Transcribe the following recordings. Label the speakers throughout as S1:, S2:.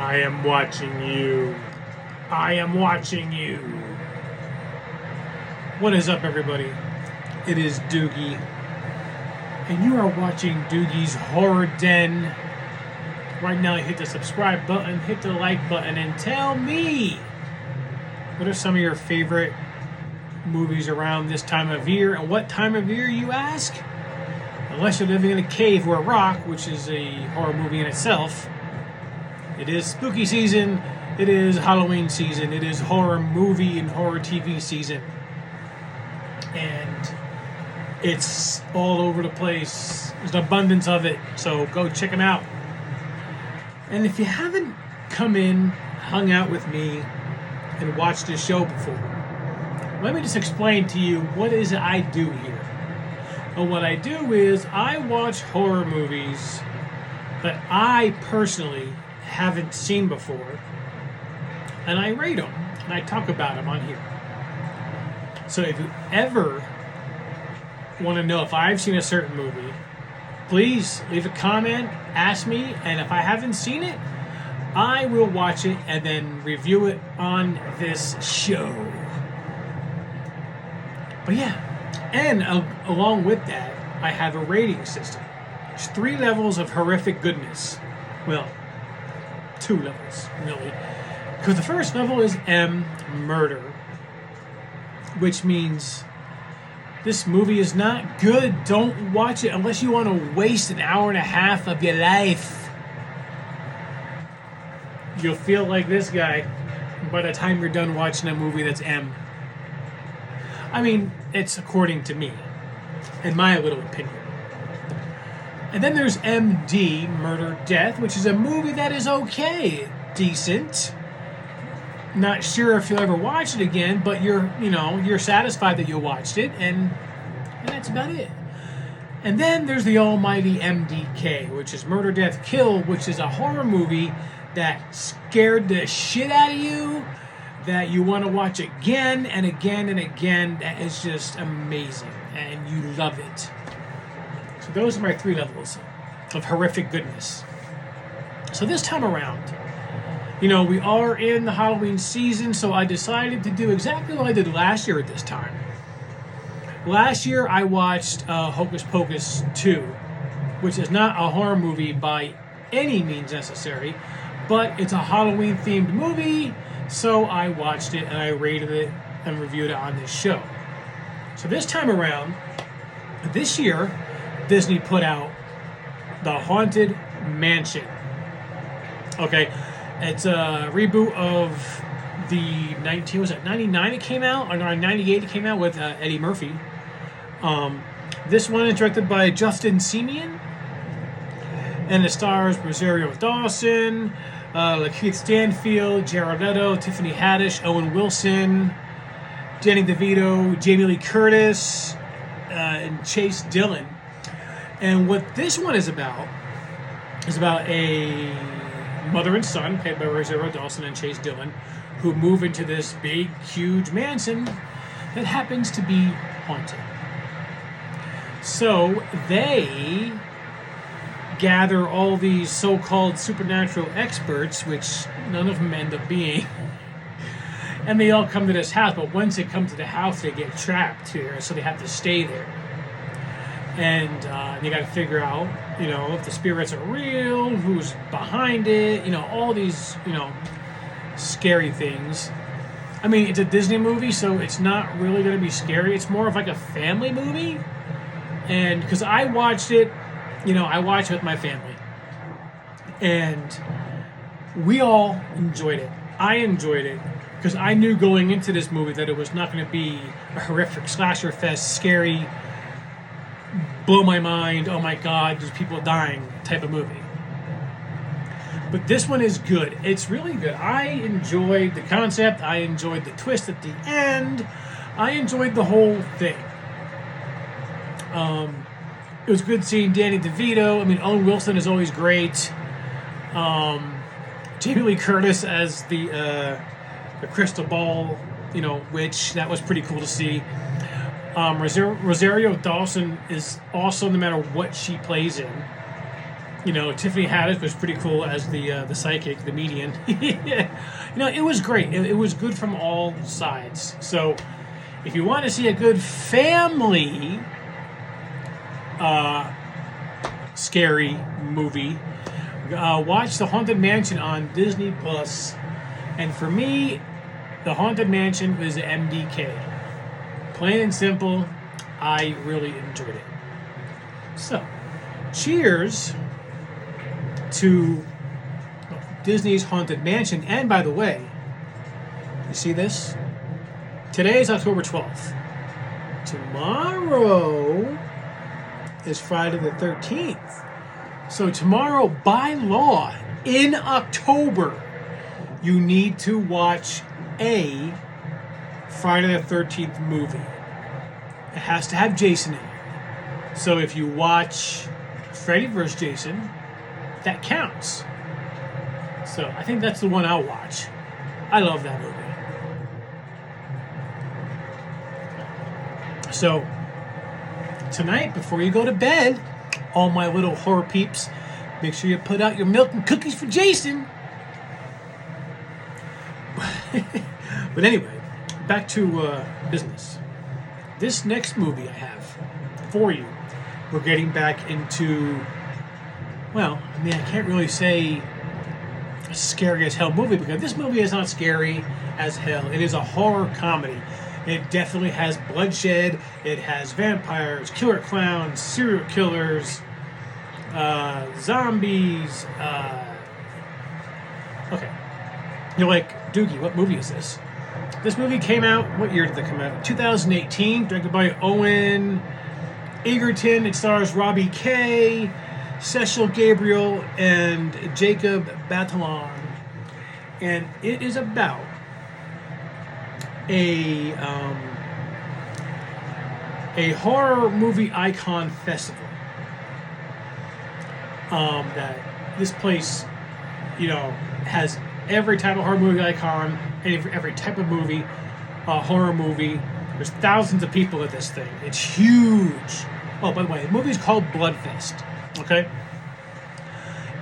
S1: I am watching you. I am watching you. What is up, everybody? It is Doogie, and you are watching Doogie's Horror Den. Right now, hit the subscribe button, hit the like button, and tell me what are some of your favorite movies around this time of year. And what time of year, you ask? Unless you're living in a cave or a rock, which is a horror movie in itself. It is spooky season, it is Halloween season, it is horror movie and horror TV season. And it's all over the place. There's an abundance of it, so go check them out. And if you haven't come in, hung out with me, and watched this show before, let me just explain to you what is it I do here. And what I do is I watch horror movies that I personally haven't seen before, and I rate them, and I talk about them on here. So if you ever want to know if I've seen a certain movie, please leave a comment, ask me, and if I haven't seen it, I will watch it and then review it on this show. But yeah, and along with that, I have a rating system. There's 3 levels of horrific goodness. Well, 2 levels, really. Because the first level is M, murder, which means this movie is not good. Don't watch it unless you want to waste an hour and a half of your life. You'll feel like this guy by the time you're done watching a movie that's M. I mean, it's according to me, in my little opinion. And then there's MD, Murder, Death, which is a movie that is okay, decent. Not sure if you'll ever watch it again, but you're satisfied that you watched it, and that's about it. And then there's the almighty MDK, which is Murder, Death, Kill, which is a horror movie that scared the shit out of you, that you want to watch again and again and again. That is just amazing, and you love it. So those are my 3 levels of horrific goodness. So this time around, we are in the Halloween season, so I decided to do exactly what I did last year at this time. Last year, I watched Hocus Pocus 2, which is not a horror movie by any means necessary, but it's a Halloween-themed movie, so I watched it and I rated it and reviewed it on this show. So this time around, this year, Disney put out The Haunted Mansion. Okay, it's a reboot of the 99 it came out, or 98 it came out with Eddie Murphy. This one is directed by Justin Simeon, and it stars Rosario Dawson, Lakeith Stanfield, Jared Leto, Tiffany Haddish, Owen Wilson, Danny DeVito, Jamie Lee Curtis, and Chase Dillon. And what this one is about a mother and son, played by Rosario Dawson and Chase Dillon, who move into this big, huge mansion that happens to be haunted. So they gather all these so-called supernatural experts, which none of them end up being, and they all come to this house. But once they come to the house, they get trapped here, so they have to stay there. And you got to figure out, if the spirits are real, who's behind it, all these, scary things. I mean, it's a Disney movie, so it's not really going to be scary. It's more of like a family movie. And because I watched it, I watched it with my family. And we all enjoyed it. I enjoyed it because I knew going into this movie that it was not going to be a horrific slasher fest, scary, blow my mind, oh my god, there's people dying type of movie. But this one is good. It's really good. I enjoyed the concept. I enjoyed the twist at the end. I enjoyed the whole thing. It was good seeing Danny DeVito. I mean, Owen Wilson is always great. Jamie Lee Curtis as the crystal ball, witch. That was pretty cool to see. Rosario Dawson is awesome no matter what she plays in. Tiffany Haddish was pretty cool as the psychic, the medium. It was great. It was good from all sides. So, if you want to see a good family scary movie, watch The Haunted Mansion on Disney Plus. And for me, The Haunted Mansion was MDK. Plain and simple, I really enjoyed it. So, cheers to Disney's Haunted Mansion. And by the way, you see this? Today is October 12th. Tomorrow is Friday the 13th. So tomorrow, by law, in October, you need to watch a Friday the 13th movie. It has to have Jason in it. So if you watch Freddy vs. Jason, that counts. So I think that's the one I'll watch. I love that movie. So tonight, before you go to bed, all my little horror peeps, make sure you put out your milk and cookies for Jason. But anyway, back to business. This next movie I have for you, we're getting back into, I can't really say a scary as hell movie, because this movie is not scary as hell. It is a horror comedy. It definitely has bloodshed. It has vampires, killer clowns, serial killers, zombies. Okay. You're like, Doogie, what movie is this? This movie came out, what year did it come out? 2018, directed by Owen Egerton. It stars Robbie Kay, Cecil Gabriel, and Jacob Batalon. And it is about a horror movie icon festival. That this place, has every type of horror movie icon, every type of movie, horror movie. There's thousands of people at this thing. It's huge. Oh, by the way, the movie is called Bloodfest. Okay?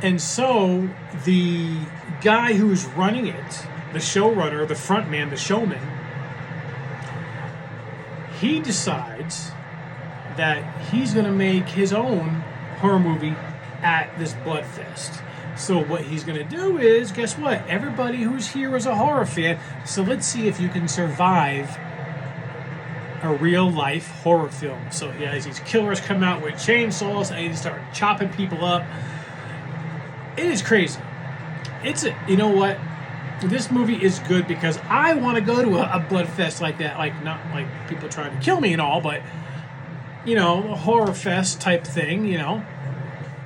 S1: And so the guy who's running it, the showrunner, the front man, the showman, he decides that he's going to make his own horror movie at this Bloodfest. So what he's going to do is, guess what? Everybody who's here is a horror fan. So let's see if you can survive a real-life horror film. So he has these killers come out with chainsaws and they start chopping people up. It is crazy. You know what? This movie is good because I want to go to a Bloodfest like that. Like, not like people trying to kill me and all, but, a horror fest type thing,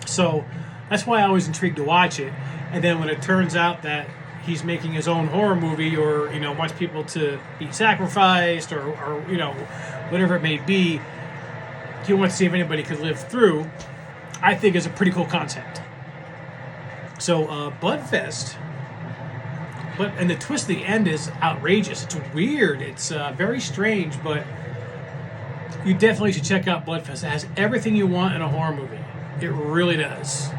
S1: So that's why I was intrigued to watch it. And then when it turns out that he's making his own horror movie, or wants people to be sacrificed, or whatever it may be, he wants to see if anybody could live through, I think is a pretty cool concept. So Bloodfest, and the twist at the end is outrageous. It's weird. It's very strange, but you definitely should check out Bloodfest. It has everything you want in a horror movie. It really does.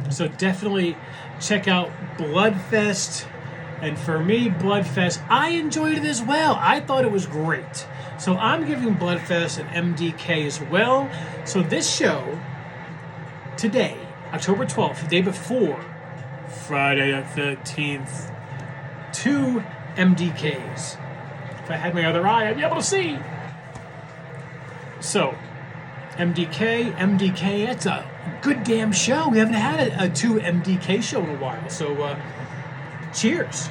S1: So definitely check out Bloodfest. And for me, Bloodfest, I enjoyed it as well. I thought it was great. So I'm giving Bloodfest an MDK as well. So this show, today, October 12th, the day before Friday the 13th, 2 MDKs. If I had my other eye, I'd be able to see. So, MDK, that's a good damn show. We haven't had a 2 MDK show in a while. So, cheers.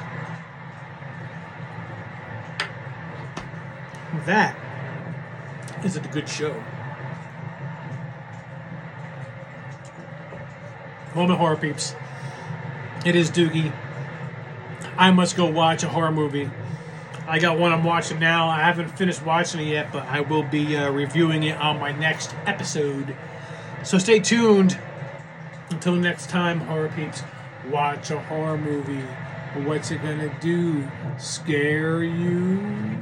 S1: That is a good show. Well, my horror peeps, it is Doogie. I must go watch a horror movie. I got one I'm watching now. I haven't finished watching it yet, but I will be reviewing it on my next episode. So stay tuned. Until next time, horror peeps, watch a horror movie. What's it gonna do? Scare you?